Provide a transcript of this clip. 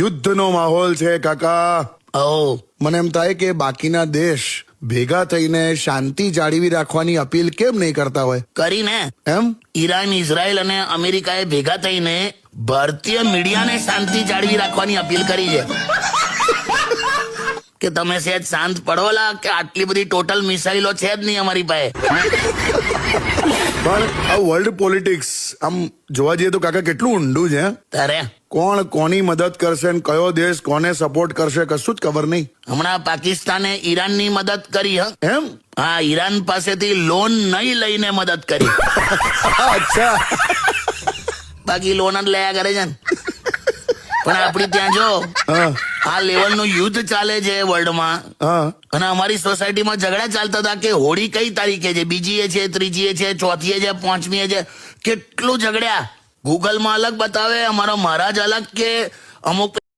યુદ્ધનો માહોલ છે કાકા. ઓ મને એમ થાય કે બાકીના દેશ ભેગા થઈને શાંતિ જાળવી રાખવાની અપીલ કેમ નહીં કરતા હોય? કરીને એમ ઈરાન, ઇઝરાયલ અને અમેરિકાએ ભેગા થઈને ભારતીય મીડિયાને શાંતિ જાળવી રાખવાની અપીલ કરી છે કે તમે સહેજ શાંત પડોલા, કે આટલી બધી ટોટલ મિસાઇલો છે જ નહીં અમારી પાસે. પણ આ વર્લ્ડ પોલિટિક્સ આમ જોવા જઈએ તો કાકા કેટલું ઊંડું છે. તારે કોણ કોની મદદ કરશે ને કયો દેશ કોને સપોર્ટ કરશે કશું જ ખબર નહીં. હમણાં પાકિસ્તાને ઈરાનની મદદ કરી. એમ હા, ઈરાન પાસેથી લોન નહીં લઈને મદદ કરી. અચ્છા. બાકી લોન જ લયા કરે છે ને. પણ આપડી ત્યાં જો હા આ લેવલનું યુદ્ધ ચાલે છે વર્લ્ડમાં, હા અને અમારી સોસાયટીમાં ઝઘડા ચાલતા હતા કે હોળી કઈ તારીખે છે, બીજીએ છે, ત્રીજીએ છે, ચોથીએ છે, પાંચમીએ છે. કેટલું ઝઘડ્યા. ગૂગલમાં અલગ બતાવે, અમારો મહારાજ અલગ કે અમુક